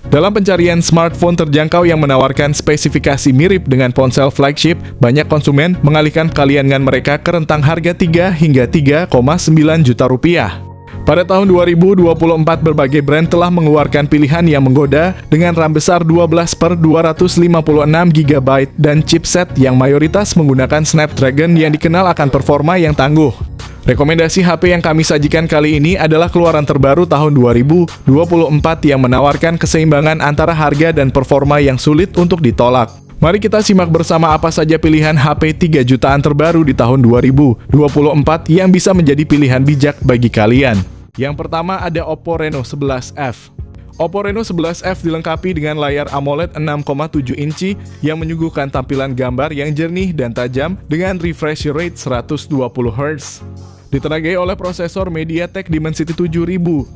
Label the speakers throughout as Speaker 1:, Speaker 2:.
Speaker 1: Dalam pencarian smartphone terjangkau yang menawarkan spesifikasi mirip dengan ponsel flagship, banyak konsumen mengalihkan kaliangan mereka ke rentang harga 3 hingga 3,9 juta rupiah. Pada tahun 2024, berbagai brand telah mengeluarkan pilihan yang menggoda dengan RAM besar 12/256 GB dan chipset yang mayoritas menggunakan Snapdragon yang dikenal akan performa yang tangguh. Rekomendasi HP yang kami sajikan kali ini adalah keluaran terbaru tahun 2024 yang menawarkan keseimbangan antara harga dan performa yang sulit untuk ditolak. Mari kita simak bersama apa saja pilihan HP 3 jutaan terbaru di tahun 2024 yang bisa menjadi pilihan bijak bagi kalian. Yang pertama ada Oppo Reno 11F. Oppo Reno 11F dilengkapi dengan layar AMOLED 6,7 inci yang menyuguhkan tampilan gambar yang jernih dan tajam dengan refresh rate 120 Hz. Ditenagai oleh prosesor MediaTek Dimensity 7050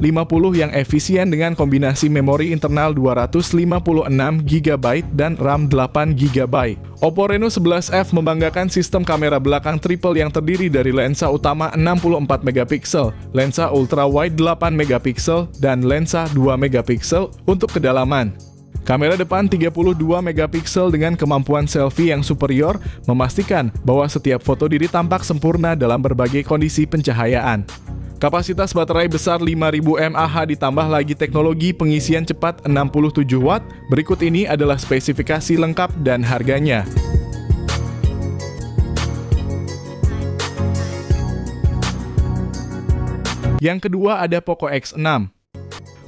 Speaker 1: yang efisien dengan kombinasi memori internal 256 GB dan RAM 8 GB. Oppo Reno 11F membanggakan sistem kamera belakang triple yang terdiri dari lensa utama 64 megapiksel, lensa ultrawide 8 megapiksel, dan lensa 2 megapiksel untuk kedalaman. Kamera depan 32 megapiksel dengan kemampuan selfie yang superior memastikan bahwa setiap foto diri tampak sempurna dalam berbagai kondisi pencahayaan. Kapasitas baterai besar 5000 mAh ditambah lagi teknologi pengisian cepat 67 Watt. Berikut ini adalah spesifikasi lengkap dan harganya. Yang kedua ada Poco X6.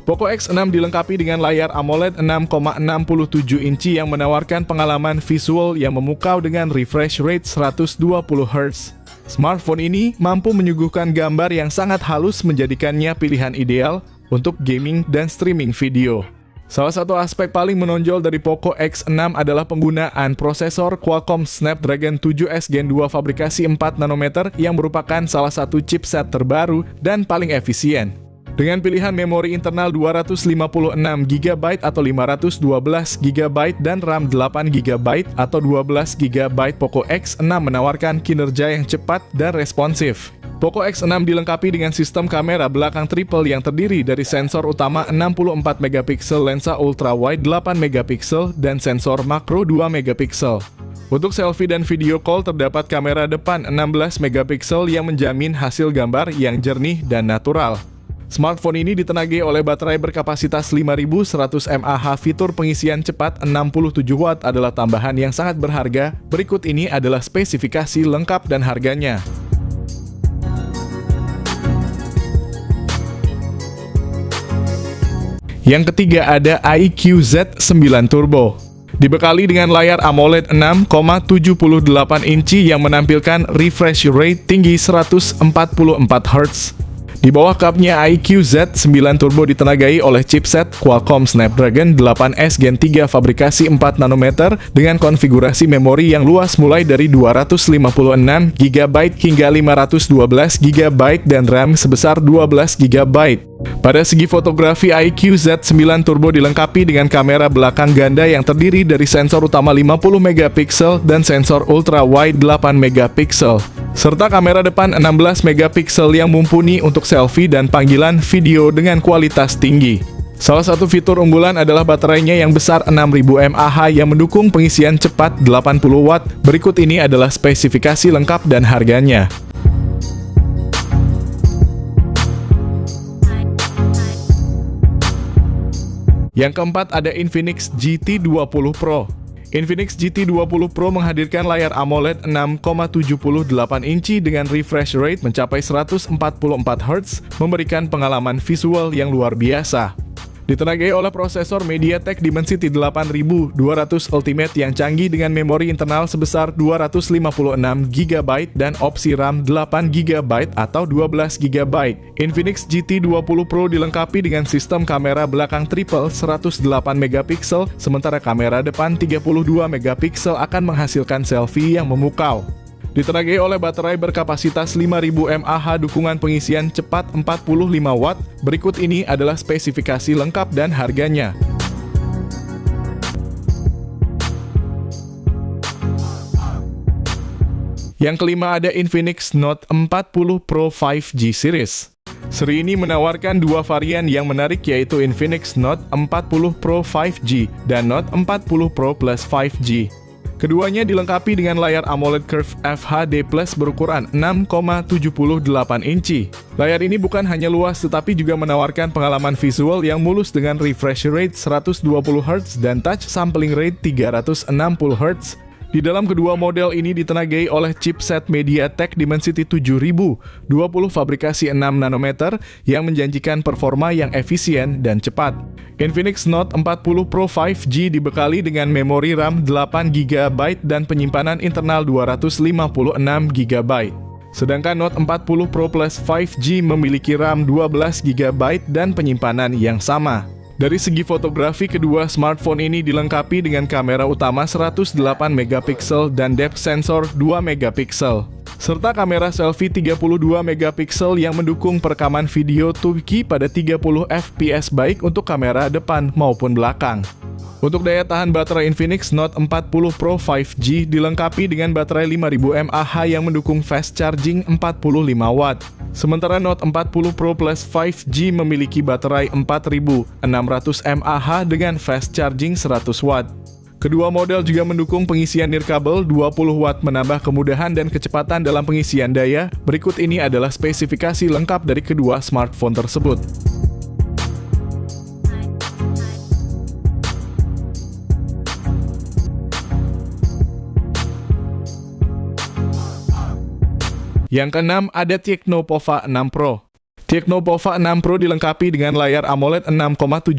Speaker 1: Poco X6 dilengkapi dengan layar AMOLED 6,67 inci yang menawarkan pengalaman visual yang memukau dengan refresh rate 120 Hz. Smartphone ini mampu menyuguhkan gambar yang sangat halus menjadikannya pilihan ideal untuk gaming dan streaming video. Salah satu aspek paling menonjol dari Poco X6 adalah penggunaan prosesor Qualcomm Snapdragon 7S Gen 2 fabrikasi 4 nanometer yang merupakan salah satu chipset terbaru dan paling efisien. Dengan pilihan memori internal 256 GB atau 512 GB dan RAM 8 GB atau 12 GB, Poco X6 menawarkan kinerja yang cepat dan responsif. Poco X6 dilengkapi dengan sistem kamera belakang triple yang terdiri dari sensor utama 64 megapiksel, lensa ultrawide 8 megapiksel, dan sensor makro 2 megapiksel. Untuk selfie dan video call terdapat kamera depan 16 megapiksel yang menjamin hasil gambar yang jernih dan natural. Smartphone ini ditenagai oleh baterai berkapasitas 5100 mAh. Fitur pengisian cepat 67 Watt adalah tambahan yang sangat berharga. Berikut ini adalah spesifikasi lengkap dan harganya. Yang ketiga ada iQOO Z9 Turbo. Dibekali dengan layar AMOLED 6,78 inci yang menampilkan refresh rate tinggi 144 Hz. Di bawah kapnya iQOO Z9 Turbo ditenagai oleh chipset Qualcomm Snapdragon 8S Gen 3 fabrikasi 4 nanometer dengan konfigurasi memori yang luas mulai dari 256 GB hingga 512 GB dan RAM sebesar 12 GB. Pada segi fotografi, iQOO Z9 Turbo dilengkapi dengan kamera belakang ganda yang terdiri dari sensor utama 50 megapiksel dan sensor ultrawide 8 megapiksel, serta kamera depan 16 megapiksel yang mumpuni untuk selfie dan panggilan video dengan kualitas tinggi. Salah satu fitur unggulan adalah baterainya yang besar 6000 mAh yang mendukung pengisian cepat 80 Watt. Berikut ini adalah spesifikasi lengkap dan harganya. Yang keempat ada Infinix GT20 Pro. Infinix GT20 Pro menghadirkan layar AMOLED 6,78 inci dengan refresh rate mencapai 144 Hz, memberikan pengalaman visual yang luar biasa. Ditenagai oleh prosesor MediaTek Dimensity 8200 Ultimate yang canggih dengan memori internal sebesar 256 GB dan opsi RAM 8 GB atau 12 GB. Infinix GT20 Pro dilengkapi dengan sistem kamera belakang triple 108 megapiksel, sementara kamera depan 32 megapiksel akan menghasilkan selfie yang memukau. Ditenagai oleh baterai berkapasitas 5000 mAh, dukungan pengisian cepat 45 Watt. Berikut ini adalah spesifikasi lengkap dan harganya. Yang kelima ada Infinix Note 40 Pro 5G Series. Seri ini menawarkan dua varian yang menarik yaitu Infinix Note 40 Pro 5G dan Note 40 Pro Plus 5G. Keduanya dilengkapi dengan layar AMOLED Curve FHD Plus berukuran 6,78 inci. Layar ini bukan hanya luas tetapi juga menawarkan pengalaman visual yang mulus dengan refresh rate 120 Hz dan touch sampling rate 360 Hz. Di dalam kedua model ini ditenagai oleh chipset MediaTek Dimensity 7000, 20 fabrikasi 6 nanometer yang menjanjikan performa yang efisien dan cepat. Infinix Note 40 Pro 5G dibekali dengan memori RAM 8 GB dan penyimpanan internal 256 GB. Sedangkan Note 40 Pro Plus 5G memiliki RAM 12 GB dan penyimpanan yang sama. Dari segi fotografi, kedua smartphone ini dilengkapi dengan kamera utama 108 megapiksel dan depth sensor 2 megapiksel, serta kamera selfie 32 megapiksel yang mendukung perekaman video 2K pada 30 fps baik untuk kamera depan maupun belakang. Untuk daya tahan baterai Infinix Note 40 Pro 5G dilengkapi dengan baterai 5000 mAh yang mendukung fast charging 45 Watt. Sementara Note 40 Pro Plus 5G memiliki baterai 4600 mAh dengan fast charging 100 Watt. Kedua model juga mendukung pengisian nirkabel 20 Watt menambah kemudahan dan kecepatan dalam pengisian daya. Berikut ini adalah spesifikasi lengkap dari kedua smartphone tersebut. Yang keenam ada Tecno Pova 6 Pro. Tecno Pova 6 Pro dilengkapi dengan layar AMOLED 6,78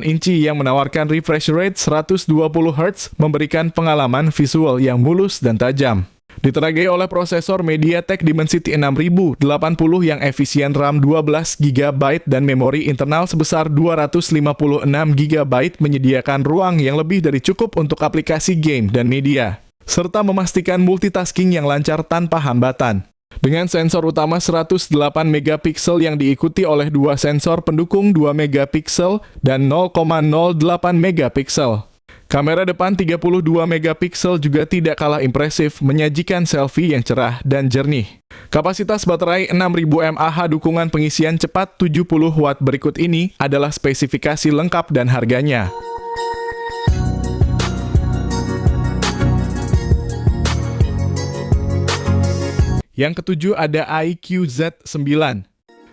Speaker 1: inci yang menawarkan refresh rate 120 Hz, memberikan pengalaman visual yang mulus dan tajam. Ditenagai oleh prosesor MediaTek Dimensity 6080 yang efisien RAM 12 GB dan memori internal sebesar 256 GB menyediakan ruang yang lebih dari cukup untuk aplikasi game dan media, serta memastikan multitasking yang lancar tanpa hambatan. Dengan sensor utama 108 megapiksel yang diikuti oleh dua sensor pendukung 2 megapiksel dan 0,08 megapiksel. Kamera depan 32 megapiksel juga tidak kalah impresif, menyajikan selfie yang cerah dan jernih. Kapasitas baterai 6000 mAh dukungan pengisian cepat 70 Watt berikut ini adalah spesifikasi lengkap dan harganya. Yang ketujuh ada iQOO Z9.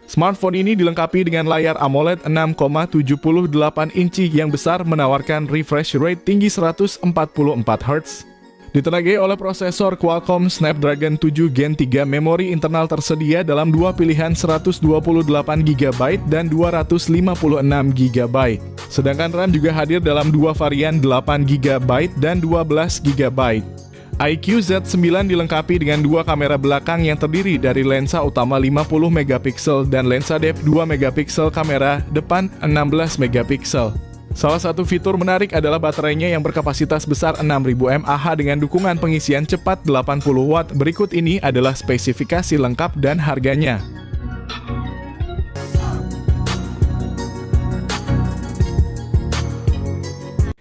Speaker 1: Smartphone ini dilengkapi dengan layar AMOLED 6,78 inci yang besar menawarkan refresh rate tinggi 144 Hz. Ditenagai oleh prosesor Qualcomm Snapdragon 7 Gen 3, memori internal tersedia dalam dua pilihan 128 GB dan 256 GB. Sedangkan RAM juga hadir dalam dua varian 8 GB dan 12 GB. iQOO Z9 dilengkapi dengan dua kamera belakang yang terdiri dari lensa utama 50 megapiksel dan lensa depth 2 megapiksel, kamera depan 16 megapiksel. Salah satu fitur menarik adalah baterainya yang berkapasitas besar 6000 mAh dengan dukungan pengisian cepat 80 Watt. Berikut ini adalah spesifikasi lengkap dan harganya.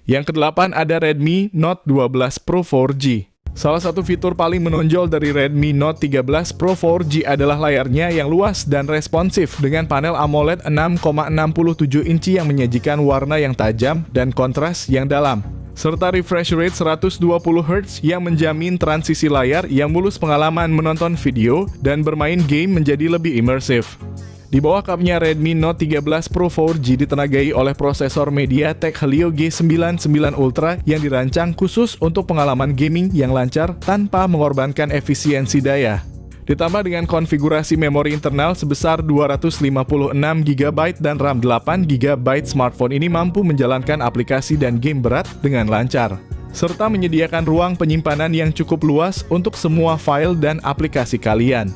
Speaker 1: Yang kedelapan ada Redmi Note 12 Pro 4G. Salah satu fitur paling menonjol dari Redmi Note 13 Pro 4G adalah layarnya yang luas dan responsif dengan panel AMOLED 6,67 inci yang menyajikan warna yang tajam dan kontras yang dalam, serta refresh rate 120 Hz yang menjamin transisi layar yang mulus, pengalaman menonton video dan bermain game menjadi lebih imersif. Di bawah kapnya Redmi Note 13 Pro 4G ditenagai oleh prosesor MediaTek Helio G99 Ultra yang dirancang khusus untuk pengalaman gaming yang lancar tanpa mengorbankan efisiensi daya. Ditambah dengan konfigurasi memori internal sebesar 256 GB dan RAM 8 GB, smartphone ini mampu menjalankan aplikasi dan game berat dengan lancar, serta menyediakan ruang penyimpanan yang cukup luas untuk semua file dan aplikasi kalian.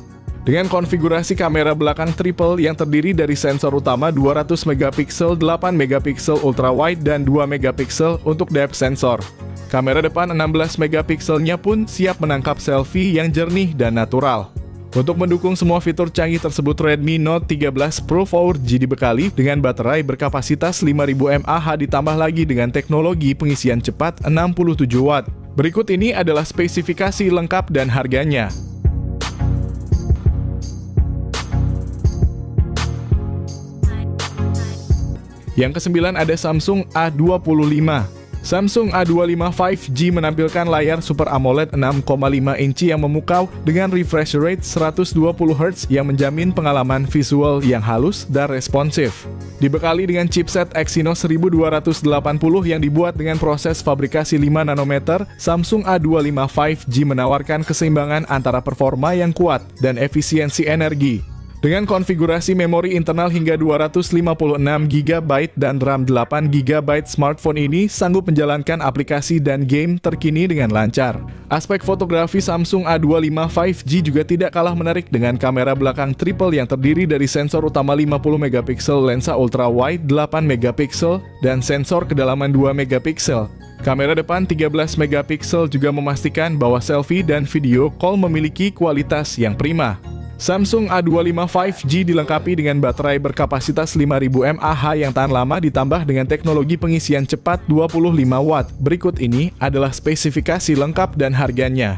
Speaker 1: Dengan konfigurasi kamera belakang triple yang terdiri dari sensor utama 200 megapiksel, 8 megapiksel ultra wide dan 2 megapiksel untuk depth sensor. Kamera depan 16 megapikselnya pun siap menangkap selfie yang jernih dan natural. Untuk mendukung semua fitur canggih tersebut, Redmi Note 13 Pro 4G dibekali dengan baterai berkapasitas 5000 mAh ditambah lagi dengan teknologi pengisian cepat 67 Watt. Berikut ini adalah spesifikasi lengkap dan harganya. Yang kesembilan ada Samsung A25. Samsung A25 5G menampilkan layar Super AMOLED 6,5 inci yang memukau dengan refresh rate 120Hz yang menjamin pengalaman visual yang halus dan responsif. Dibekali dengan chipset Exynos 1280 yang dibuat dengan proses fabrikasi 5 nanometer, Samsung A25 5G menawarkan keseimbangan antara performa yang kuat dan efisiensi energi. Dengan konfigurasi memori internal hingga 256GB dan RAM 8GB, smartphone ini sanggup menjalankan aplikasi dan game terkini dengan lancar. Aspek fotografi Samsung A25 5G juga tidak kalah menarik dengan kamera belakang triple yang terdiri dari sensor utama 50MP, lensa ultrawide 8MP, dan sensor kedalaman 2MP. Kamera depan 13MP juga memastikan bahwa selfie dan video call memiliki kualitas yang prima. Samsung A25 5G dilengkapi dengan baterai berkapasitas 5000 mAh yang tahan lama ditambah dengan teknologi pengisian cepat 25 Watt. Berikut ini adalah spesifikasi lengkap dan harganya.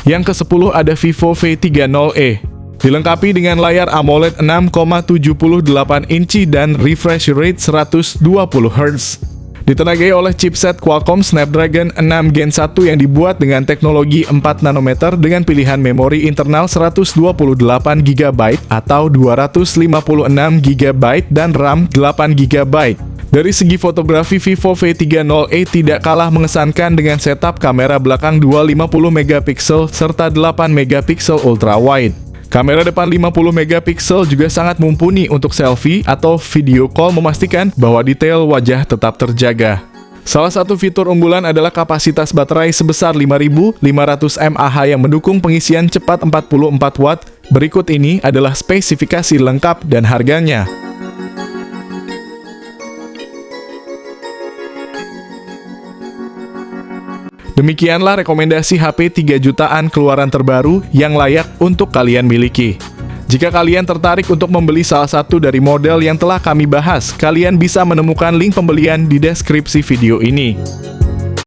Speaker 1: Yang ke-10 ada Vivo V30e. Dilengkapi dengan layar AMOLED 6,78 inci dan refresh rate 120Hz. Ditenagai oleh chipset Qualcomm Snapdragon 6 Gen 1 yang dibuat dengan teknologi 4 nanometer dengan pilihan memori internal 128GB atau 256GB dan RAM 8GB. Dari segi fotografi, Vivo V30e tidak kalah mengesankan dengan setup kamera belakang 250MP serta 8MP ultrawide. Kamera depan 50MP juga sangat mumpuni untuk selfie atau video call, memastikan bahwa detail wajah tetap terjaga. Salah satu fitur unggulan adalah kapasitas baterai sebesar 5500 mAh yang mendukung pengisian cepat 44 Watt. Berikut ini adalah spesifikasi lengkap dan harganya. Demikianlah rekomendasi HP 3 jutaan keluaran terbaru yang layak untuk kalian miliki. Jika kalian tertarik untuk membeli salah satu dari model yang telah kami bahas, kalian bisa menemukan link pembelian di deskripsi video ini.